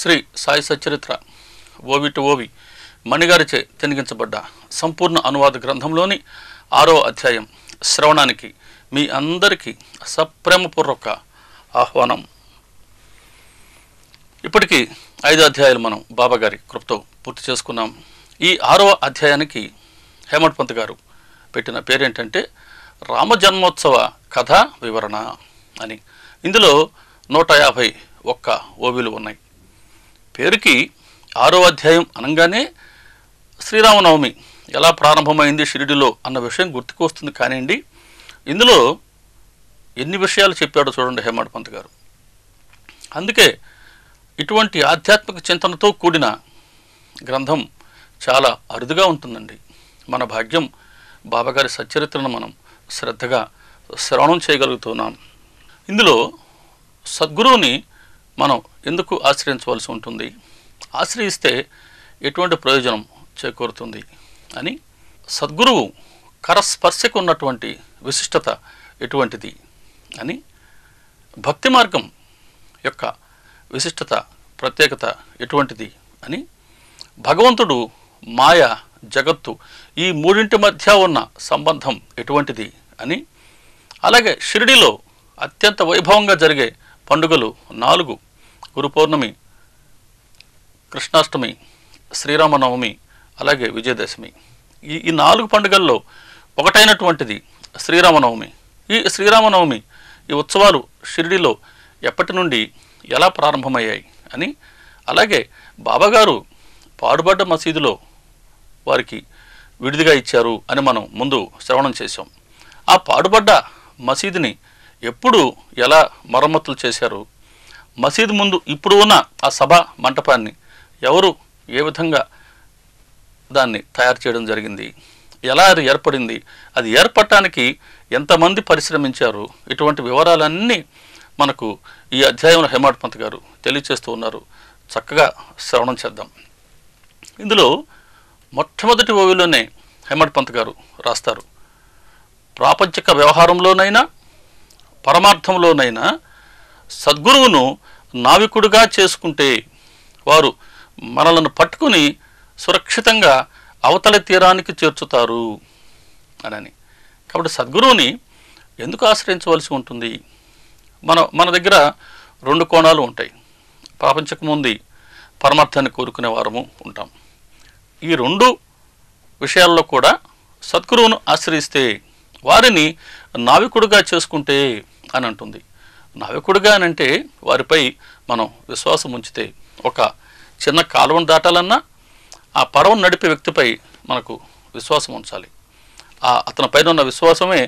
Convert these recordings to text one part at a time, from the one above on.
Shri Sai Satcharitra ఓవి to ఓవి మణిగారిచే తెనిగించబడ్డ సంపూర్ణ అనువాద గ్రంథంలోని 6వ అధ్యాయం శ్రవణానికి మీ అందరికీ సప్రేమపూర్వక ఆహ్వానం. ఇప్పటికీ 5 అధ్యాయాలు మనం బాబాగారి కృపతో పూర్తి చేసుకున్నాం. ఈ 6వ అధ్యాయానికి హేమంత్ పంత్ గారు పెట్టిన పేరేంటంటే రామజన్మోత్సవ కథా వివరణ అని. ఇందులో 151 ఓవిలు ఉన్నాయి. పేరుకి 6వ అధ్యాయం అనగానే శ్రీరామనవమి ఎలా ప్రారంభమైంది షిరిడిలో అన్న విషయం గుర్తుకు వస్తుంది. కానివ్వండి, ఇందులో ఎన్ని విషయాలు చెప్పాడో చూడండి హేమంత్ పంత్ గారు. అందుకే ఇటువంటి ఆధ్యాత్మిక చింతనతో కూడిన గ్రంథం చాలా అరుదుగా ఉంటుందండి. మన భాగ్యం బాబాగారి సచ్చరిత్రను మనం శ్రద్ధగా శ్రవణం చేయగలుగుతున్నాం. ఇందులో సద్గురువుని మనం ఎందుకు ఆశ్రయించవలసి ఉంటుంది, ఆశ్రయిస్తే ఎటువంటి ప్రయోజనం చేకూరుతుంది అని, సద్గురువు కరస్పర్శకు ఉన్నటువంటి విశిష్టత ఎటువంటిది అని, భక్తి మార్గం యొక్క విశిష్టత ప్రత్యేకత ఎటువంటిది అని, భగవంతుడు మాయ జగత్తు ఈ మూడింటి మధ్య ఉన్న సంబంధం ఎటువంటిది అని, అలాగే షిరిడిలో అత్యంత వైభవంగా జరిగే పండుగలు 4: గురు పౌర్ణమి, కృష్ణాష్టమి, శ్రీరామనవమి, అలాగే విజయదశమి. ఈ 4 పండుగల్లో ఒకటైనటువంటిది శ్రీరామనవమి. ఈ శ్రీరామనవమి ఈ ఉత్సవాలు షిరిడిలో ఎప్పటి నుండి ఎలా ప్రారంభమయ్యాయి అని, అలాగే బాబాగారు పాడుబడ్డ మసీదులో వారికి విడిదిగా ఇచ్చారు అని మనం ముందు శ్రవణం చేశాం. ఆ పాడుబడ్డ మసీదుని ఎప్పుడు ఎలా మరమ్మతులు చేశారు, మసీదు ముందు ఇప్పుడు ఉన్న ఆ సభ మంటపాన్ని ఎవరు ఏ విధంగా దాన్ని తయారు చేయడం జరిగింది, ఎలా అది ఏర్పడింది, అది ఏర్పడటానికి ఎంతమంది పరిశ్రమించారు, ఇటువంటి వివరాలన్నీ మనకు ఈ అధ్యాయంలో హేమంత్ పంత్ గారు తెలియచేస్తూ ఉన్నారు. చక్కగా శ్రవణం చేద్దాం. ఇందులో మొట్టమొదటి ఓవిలోనే హేమంత్ పంత్ గారు రాస్తారు, ప్రాపంచిక వ్యవహారంలోనైనా పరమార్థంలోనైనా సద్గురువును నావికుడుగా చేసుకుంటే వారు మనలను పట్టుకుని సురక్షితంగా అవతల తీరానికి చేర్చుతారు అని. కాబట్టి సద్గురువుని ఎందుకు ఆశ్రయించవలసి ఉంటుంది? మన దగ్గర 2 కోణాలు ఉంటాయి. ప్రాపంచకముందు పరమార్థాన్ని కోరుకునే వారము ఉంటాం. ఈ 2 విషయాల్లో కూడా సద్గురువును ఆశ్రయిస్తే వారిని నావికుడుగా చేసుకుంటే అని అంటుంది. నావికుడుగా అని అంటే వారిపై మనం విశ్వాసం ఉంచితే, ఒక చిన్న కాలువను దాటాలన్నా ఆ పడవను నడిపే వ్యక్తిపై మనకు విశ్వాసం ఉంచాలి. అతని పైన ఉన్న విశ్వాసమే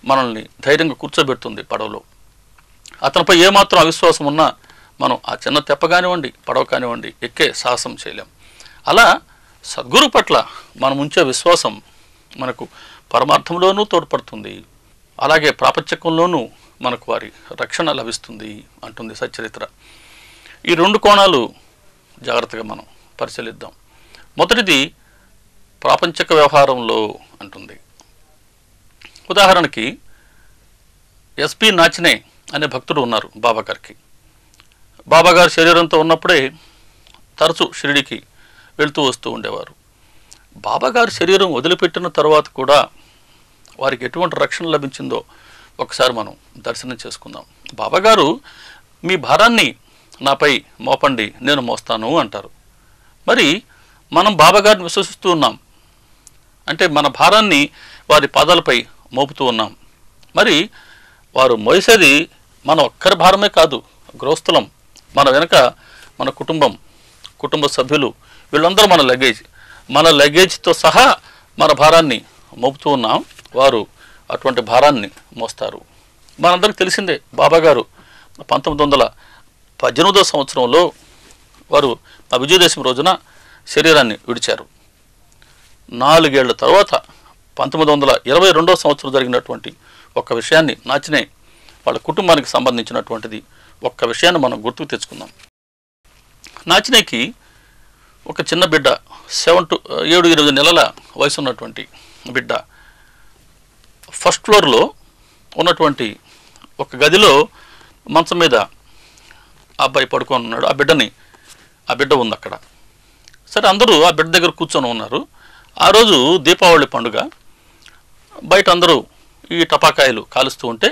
మనల్ని ధైర్యంగా కూర్చోబెడుతుంది పడవలో. అతనిపై ఏమాత్రం అవిశ్వాసం ఉన్నా మనం ఆ చిన్న తెప్ప కానివ్వండి, పడవ కానివ్వండి ఎక్కే సాహసం చేయలేం. అలా సద్గురు పట్ల మనం ఉంచే విశ్వాసం మనకు పరమార్థంలోనూ తోడ్పడుతుంది, అలాగే ప్రాపంచకంలోనూ మనకు వారి రక్షణ లభిస్తుంది అంటుంది సచ్చరిత్ర. ఈ 2 కోణాలు జాగ్రత్తగా మనం పరిశీలిద్దాం. మొదటిది ప్రాపంచక వ్యవహారంలో అంటుంది. ఉదాహరణకి ఎస్పి నాచినే అనే భక్తుడు ఉన్నారు బాబాగారికి. బాబాగారు శరీరంతో ఉన్నప్పుడే తరచూ షిరిడికి వెళ్తూ వస్తూ ఉండేవారు. బాబాగారు శరీరం వదిలిపెట్టిన తర్వాత కూడా వారికి ఎటువంటి రక్షణ లభించిందో ఒకసారి మనం దర్శనం చేసుకుందాం. బాబాగారు మీ భారాన్ని నాపై మోపండి, నేను మోస్తాను అంటారు. మరి మనం బాబాగారిని విశ్వసిస్తూ ఉన్నాం అంటే మన భారాన్ని వారి పాదాలపై మోపుతూ ఉన్నాం. మరి వారు మోసేది మన ఒక్కరి భారమే కాదు, గృహస్థులం, మన వెనుక మన కుటుంబ సభ్యులు, వీళ్ళందరూ మన లగేజ్తో సహా మన భారాన్ని మోపుతూ ఉన్నాం. వారు అటువంటి భారాన్ని మోస్తారు. మనందరికి తెలిసిందే, బాబాగారు 1918వ సంవత్సరంలో వారు ఆ విజయదశమి రోజున శరీరాన్ని విడిచారు. 4 ఏళ్ల తర్వాత 1922వ సంవత్సరం జరిగినటువంటి ఒక విషయాన్ని నాచినే వాళ్ళ కుటుంబానికి సంబంధించినటువంటిది ఒక్క విషయాన్ని మనం గుర్తుకు తెచ్చుకుందాం. నాచినేకి ఒక చిన్న బిడ్డ, 7-8 నెలల వయసు ఉన్నటువంటి బిడ్డ, ఫస్ట్ ఫ్లోర్లో ఉన్నటువంటి ఒక గదిలో మంచం మీద ఆ అబ్బాయి పడుకొని ఉన్నాడు. ఆ బిడ్డని ఆ బిడ్డ ఉంది అక్కడ. సరే, అందరూ ఆ బిడ్డ దగ్గర కూర్చొని ఉన్నారు. ఆ రోజు దీపావళి పండుగ. బయట అందరూ ఈ టపాకాయలు కాలుస్తూ ఉంటే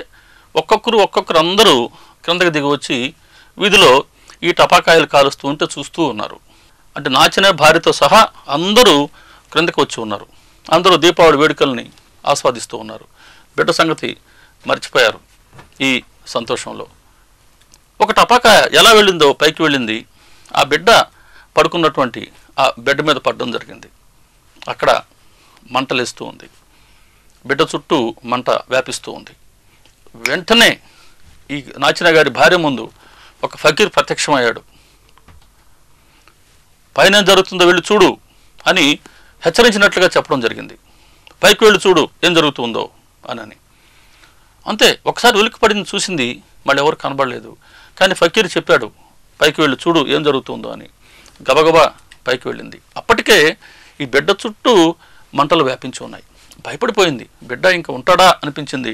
ఒక్కొక్కరు అందరూ క్రిందకి దిగి వచ్చి వీధిలో ఈ టపాకాయలు కాలుస్తూ ఉంటే చూస్తూ ఉన్నారు. అంటే నాచిన భార్యతో సహా అందరూ క్రిందకి వచ్చి ఉన్నారు. అందరూ దీపావళి వేడుకల్ని ఆస్వాదిస్తూ ఉన్నారు. బిడ్డ సంగతి మర్చిపోయారు ఈ సంతోషంలో. ఒక టపాకాయ ఎలా వెళ్ళిందో పైకి వెళ్ళింది, ఆ బిడ్డ పడుకున్నటువంటి ఆ బెడ్ మీద పడడం జరిగింది. అక్కడ మంటలేస్తూ ఉంది, బిడ్డ చుట్టూ మంట వ్యాపిస్తూ ఉంది. వెంటనే ఈ నాచిన గారి భార్య ముందు ఒక ఫకీర్ ప్రత్యక్షమయ్యాడు. పైన ఏం జరుగుతుందో వెళ్ళి చూడు అని హెచ్చరించినట్లుగా చెప్పడం జరిగింది. పైకి వెళ్ళి చూడు ఏం జరుగుతుందో అని. అంతే, ఒకసారి ఉలిక్కిపడింది, చూసింది, మళ్ళీ ఎవరు కనబడలేదు. కానీ ఫకీర్ చెప్పాడు పైకి వెళ్ళి చూడు ఏం జరుగుతుందో అని. గబగబా పైకి వెళ్ళింది. అప్పటికే ఈ బిడ్డ చుట్టూ మంటలు వ్యాపించి ఉన్నాయి. భయపడిపోయింది. బిడ్డ ఇంకా ఉంటాడా అనిపించింది.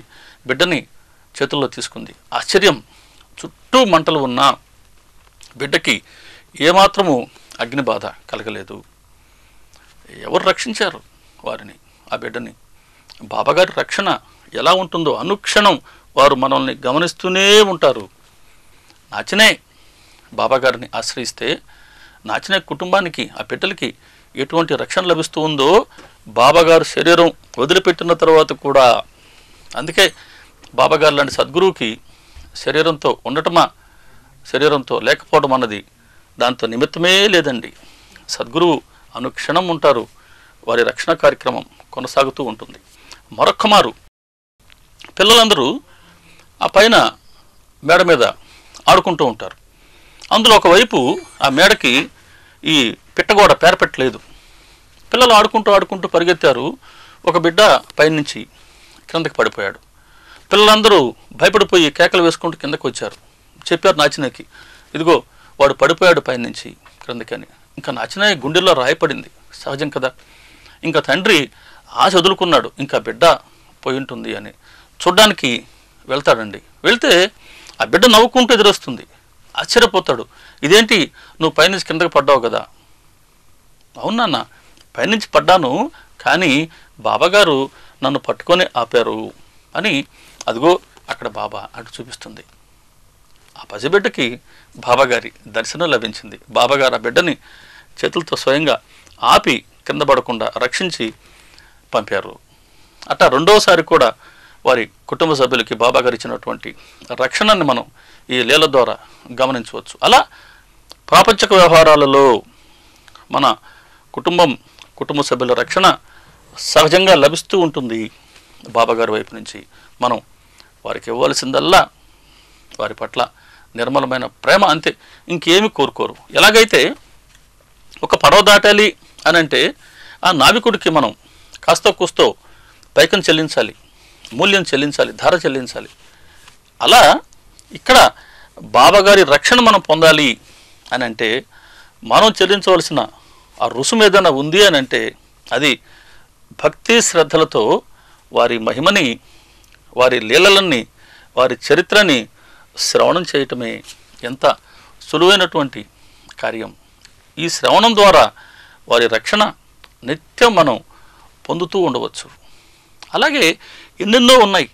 బిడ్డని చేతుల్లో తీసుకుంది. ఆశ్చర్యం, చుట్టూ మంటలు ఉన్నా బిడ్డకి ఏమాత్రము అగ్నిబాధ కలగలేదు. ఎవరు రక్షించారు వారిని, ఆ బిడ్డని? బాబాగారి రక్షణ ఎలా ఉంటుందో అనుక్షణం వారు మనల్ని గమనిస్తూనే ఉంటారు. నాచినే బాబాగారిని ఆశ్రయిస్తే నాచినే కుటుంబానికి, ఆ బిడ్డలకి ఎటువంటి రక్షణ లభిస్తూ ఉందో బాబాగారు శరీరం వదిలిపెట్టిన తర్వాత కూడా. అందుకే బాబాగారు లాంటి సద్గురువుకి శరీరంతో ఉండటమా, శరీరంతో లేకపోవడం అన్నది దాంతో నిమిత్తమే లేదండి. సద్గురువు అనుక్షణం ఉంటారు. వారి రక్షణ కార్యక్రమం కొనసాగుతూ ఉంటుంది. మరొక్క మారు పిల్లలందరూ ఆ పైన మేడ మీద ఆడుకుంటూ ఉంటారు. అందులో ఒకవైపు ఆ మేడకి ఈ పిట్టగోడ పేరపెట్టలేదు. పిల్లలు ఆడుకుంటూ పరిగెత్తారు. ఒక బిడ్డ పైనుంచి కిందకి పడిపోయాడు. పిల్లలందరూ భయపడిపోయి కేకలు వేసుకుంటూ కిందకి వచ్చారు. చెప్పారు నాచినకి, ఇదిగో వాడు పడిపోయాడు పైనుంచి క్రిందకని. ఇంకా నాచిన గుండెల్లో రాయపడింది. సహజం కదా. ఇంకా తండ్రి ఆశ వదులుకున్నాడు, ఇంకా బిడ్డ పోయి ఉంటుంది అని. చూడ్డానికి వెళ్తాడండి. వెళ్తే ఆ బిడ్డ నవ్వుకుంటూ ఎదురొస్తుంది. ఆశ్చర్యపోతాడు, ఇదేంటి నువ్వు పైనుంచి కిందకి పడ్డావు కదా? అవునన్నా, పైనుంచి పడ్డాను, కానీ బాబాగారు నన్ను పట్టుకొని ఆపారు అని. అదిగో అక్కడ బాబా అటు చూపిస్తుంది. ఆ పసిబిడ్డకి బాబాగారి దర్శనం లభించింది. బాబాగారు ఆ బిడ్డని చేతులతో స్వయంగా ఆపి కింద పడకుండా రక్షించి పంపారు. అట్టా రెండోసారి కూడా వారి కుటుంబ సభ్యులకి బాబాగారు ఇచ్చినటువంటి రక్షణని మనం ఈ లీల ద్వారా గమనించవచ్చు. అలా ప్రాపంచిక వ్యవహారాలలో మన కుటుంబ సభ్యుల రక్షణ సహజంగా లభిస్తూ ఉంటుంది. బాబాగారి వైపు నుంచి మనం వారికి ఇవ్వాల్సిందల్లా వారి పట్ల నిర్మలమైన ప్రేమ, అంతే, ఇంకేమి కోరుకోరు. ఎలాగైతే ఒక పడవ దాటాలి అని అంటే ఆ నావికుడికి మనం కాస్త కూస్తో పైకం చెల్లించాలి, మూల్యం చెల్లించాలి, ధర చెల్లించాలి. అలా ఇక్కడ బాబాగారి రక్షణ మనం పొందాలి అని అంటే మనం చెల్లించవలసిన ఆ రుసుము ఏదైనా ఉంది అని అంటే అది భక్తి శ్రద్ధలతో వారి మహిమని, వారి లీలలన్నీ, వారి చరిత్రని శ్రవణం చేయటమే. ఎంత సులువైనటువంటి కార్యం. ఈ శ్రవణం ద్వారా వారి రక్షణ నిత్యం మనం పొందుతూ ఉండవచ్చు. అలాగే ఎన్నెన్నో ఉన్నాయి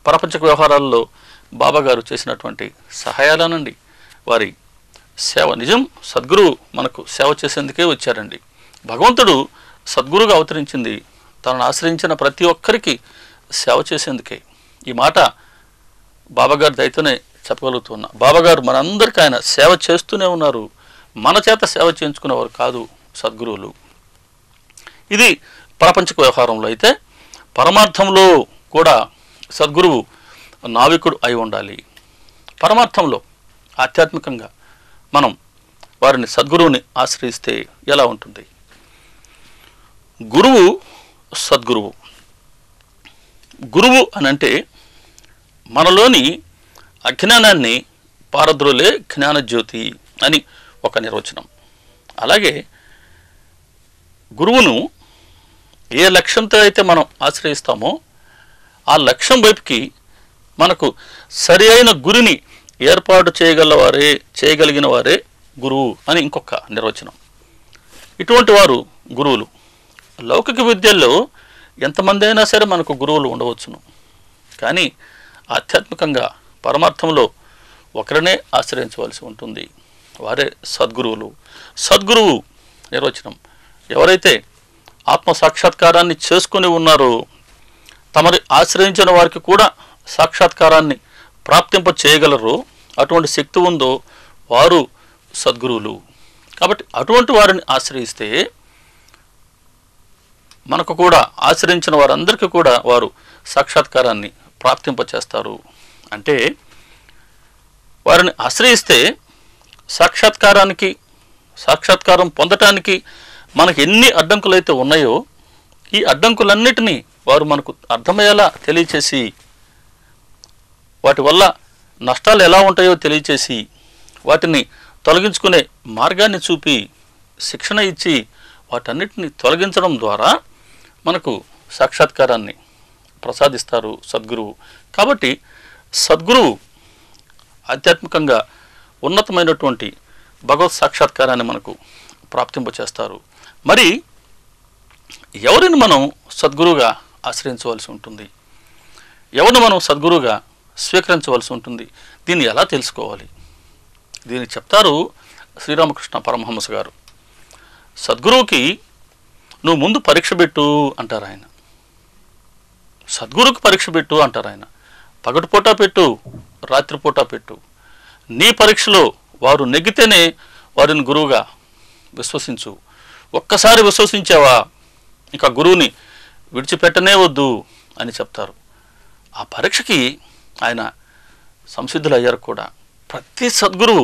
ప్రపంచ వ్యవహారాల్లో బాబాగారు చేసినటువంటి సహాయాలనండి, వారి సేవ. నిజం, సద్గురువు మనకు సేవ చేసేందుకే వచ్చారండి. భగవంతుడు సద్గురుగా అవతరించింది తనను ఆశ్రయించిన ప్రతి ఒక్కరికి సేవ చేసేందుకే. ఈ మాట బాబాగారి దయతోనే చెప్పగలుగుతున్నా. బాబాగారు మనందరికీ ఆయన సేవ చేస్తూనే ఉన్నారు. మన చేత సేవ చేయించుకునేవారు కాదు సద్గురువులు. ఇది ప్రాపంచిక వ్యవహారంలో. అయితే పరమార్థంలో కూడా సద్గురువు నావికుడు అయి ఉండాలి. పరమార్థంలో ఆధ్యాత్మికంగా మనం వారిని, సద్గురువుని ఆశ్రయిస్తే ఎలా ఉంటుంది? గురువు, సద్గురువు. గురువు అనంటే మనలోని అజ్ఞానాన్ని పారద్రోలే జ్ఞానజ్యోతి అని ఒక నిర్వచనం. అలాగే గురువును ఏ లక్ష్యంతో అయితే మనం ఆశ్రయిస్తామో ఆ లక్ష్యం వైపుకి మనకు సరి అయిన గురిని ఏర్పాటు చేయగలిగిన వారే గురువు అని ఇంకొక నిర్వచనం. ఇటువంటి వారు గురువులు. లౌకిక విద్యల్లో ఎంతమంది అయినా సరే మనకు గురువులు ఉండవచ్చును, కానీ ఆధ్యాత్మికంగా పరమార్థంలో ఒకరినే ఆశ్రయించవలసి ఉంటుంది. వారే సద్గురువులు. సద్గురువు నిర్వచనం, ఎవరైతే ఆత్మ సాక్షాత్కారాన్ని చేసుకుని ఉన్నారో, తమని ఆశ్రయించిన వారికి కూడా సాక్షాత్కారాన్ని ప్రాప్తింప చేయగలరు, అటువంటి శక్తి ఉందో వారు సద్గురువులు. కాబట్టి అటువంటి వారిని ఆశ్రయిస్తే మనకు కూడా ఆశ్రయించిన వారందరికీ కూడా వారు సాక్షాత్కారాన్ని ప్రాప్తింప చేస్తారు. అంటే వారిని ఆశ్రయిస్తే సాక్షాత్కారం పొందటానికి మనకు ఎన్ని అడ్డంకులు అయితే ఉన్నాయో ఈ అడ్డంకులన్నిటినీ వారు మనకు అర్థమయ్యేలా తెలియచేసి, వాటి వల్ల నష్టాలు ఎలా ఉంటాయో తెలియచేసి, వాటిని తొలగించుకునే మార్గాన్ని చూపి శిక్షణ ఇచ్చి వాటన్నిటిని తొలగించడం ద్వారా మనకు సాక్షాత్కారాన్ని ప్రసాదిస్తారు సద్గురువు. కాబట్టి సద్గురువు ఆధ్యాత్మికంగా ఉన్నతమైనటువంటి భగవత్ సాక్షాత్కారాన్ని మనకు ప్రాప్తింపచేస్తారు. మరి ఎవరిని మనం సద్గురువుగా ఆశ్రయించవలసి ఉంటుంది? ఎవరిని మనం సద్గురువుగా స్వీకరించవలసి ఉంటుంది? దీన్ని ఎలా తెలుసుకోవాలి? దీన్ని చెప్తారు శ్రీరామకృష్ణ పరమహంస గారు. సద్గురువుకి నువ్వు ముందు పరీక్ష పెట్టు అంటారు ఆయన. సద్గురువుకి పరీక్ష పెట్టు అంటారు ఆయన. పగటిపూట పెట్టు, రాత్రిపూట పెట్టు. నీ పరీక్షలో వారు నెగ్గితేనే వారిని గురువుగా విశ్వసించు. ఒక్కసారి విశ్వసించావా ఇంకా గురువుని విడిచిపెట్టనే వద్దు అని చెప్తారు. ఆ పరీక్షకి ఆయన సంసిద్ధులు అయ్యారు కూడా. ప్రతి సద్గురువు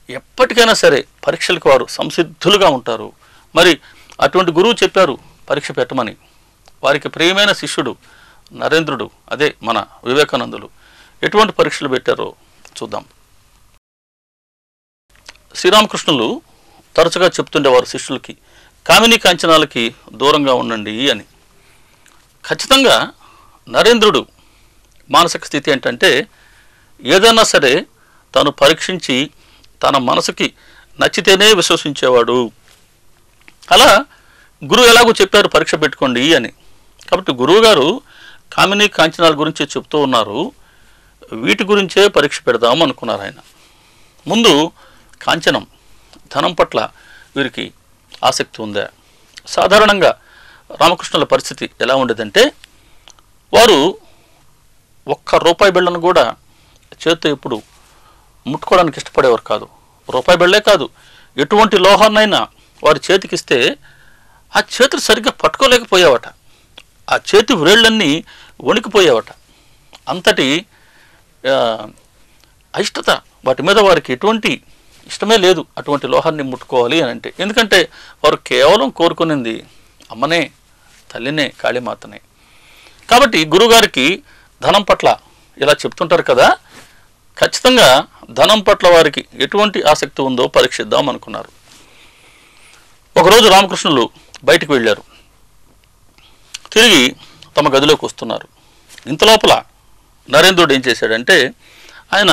ఎప్పటికైనా సరే పరీక్షలకు వారు సంసిద్ధులుగా ఉంటారు. మరి అటువంటి గురువు చెప్పారు పరీక్ష పెట్టమని. వారికి ప్రియమైన శిష్యుడు నరేంద్రుడు, అదే మన వివేకానందులు, ఎటువంటి పరీక్షలు పెట్టారో చూద్దాం. శ్రీరామకృష్ణులు తరచుగా చెప్తుండేవారు శిష్యులకి, కామినీ కాంచనాలకి దూరంగా ఉండండి అని. ఖచ్చితంగా నరేంద్రుడు మానసిక స్థితి ఏంటంటే ఏదైనా సరే తను పరీక్షించి తన మనసుకి నచ్చితేనే విశ్వసించేవాడు. అలా గురువు ఎలాగో చెప్పారు పరీక్ష పెట్టుకోండి అని. కాబట్టి గురువుగారు కామినీ కాంచనాల గురించి చెప్తూ ఉన్నారు. వీటి గురించే పరీక్ష పెడదాం అనుకున్నారు ఆయన. ముందు కాంచనం, ధనం పట్ల వీరికి ఆసక్తి ఉందా? సాధారణంగా రామకృష్ణుల పరిస్థితి ఎలా ఉండేదంటే వారు ₹1 బిళ్ళను కూడా చేతితో ఎప్పుడు ముట్టుకోవడానికి ఇష్టపడేవారు కాదు. ₹1 కాదు, ఎటువంటి లోహాన్నైనా వారి చేతికిస్తే ఆ చేతులు సరిగ్గా పట్టుకోలేకపోయావట. ఆ చేతి వ్రేళ్ళన్నీ వణికిపోయావట. అంతటి అయిష్టత వాటి మీద వారికి ఎటువంటి ఇష్టమే లేదు అటువంటి లోహాన్ని ముట్టుకోవాలి అని అంటే. ఎందుకంటే వారు కేవలం కోరుకునింది అమ్మనే, తల్లినే, కాళీమాతనే. కాబట్టి గురువుగారికి ధనం పట్ల ఇలా చెప్తుంటారు కదా, ఖచ్చితంగా ధనం పట్ల వారికి ఎటువంటి ఆసక్తి ఉందో పరీక్షిద్దాం అనుకున్నారు. ఒకరోజు రామకృష్ణులు బయటికి వెళ్ళారు. తిరిగి తమ గదిలోకి వస్తున్నారు. ఇంతలోపల నరేంద్రుడు ఏం చేశాడంటే, ఆయన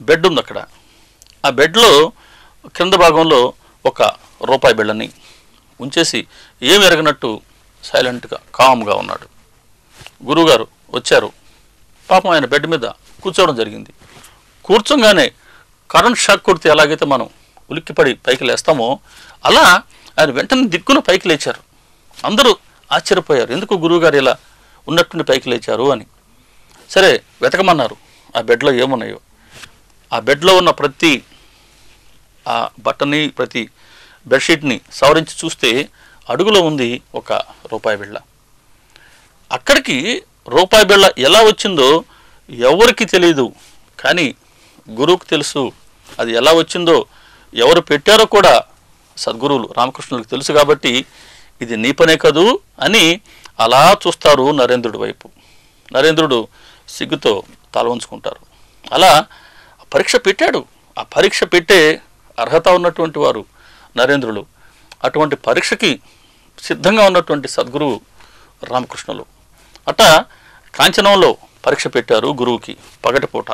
బెడ్ ఉంది అక్కడ, ఆ బెడ్లో క్రింద భాగంలో ₹1 బిళ్ళని ఉంచేసి ఏమి ఎరగనట్టు సైలెంట్గా కామ్గా ఉన్నాడు. గురువుగారు వచ్చారు. పాపం ఆయన బెడ్ మీద కూర్చోవడం జరిగింది. కూర్చోగానే కరెంట్ షాక్ కొడితే ఎలాగైతే మనం ఉలిక్కిపడి పైకి లేస్తామో అలా ఆయన వెంటనే దిక్కున పైకి లేచారు. అందరూ ఆశ్చర్యపోయారు, ఎందుకు గురువుగారు ఇలా ఉన్నట్టుండి పైకి లేచారు అని. సరే వెతకమన్నారు ఆ బెడ్లో ఏమున్నాయో. ఆ బెడ్లో ఉన్న ప్రతి ఆ బట్టని, ప్రతి బెడ్షీట్ని సవరించి చూస్తే అడుగులో ఉంది ₹1 బిళ్ళ. అక్కడికి ₹1 బిళ్ళ ఎలా వచ్చిందో ఎవరికి తెలియదు, కానీ గురువుకు తెలుసు. అది ఎలా వచ్చిందో, ఎవరు పెట్టారో కూడా సద్గురువులు రామకృష్ణులకు తెలుసు. కాబట్టి ఇది నీ పనే కదూ అని అలా చూస్తారు నరేంద్రుడి వైపు. నరేంద్రుడు సిగ్గుతో తల ఉంచుకుంటారు. అలా పరీక్ష పెట్టాడు. ఆ పరీక్ష పెట్టే అర్హత ఉన్నటువంటి వారు నరేంద్రులు. అటువంటి పరీక్షకి సిద్ధంగా ఉన్నటువంటి సద్గురువు రామకృష్ణులు. అట్లా కాంచనంలో పరీక్ష పెట్టారు గురువుకి పగటిపూట.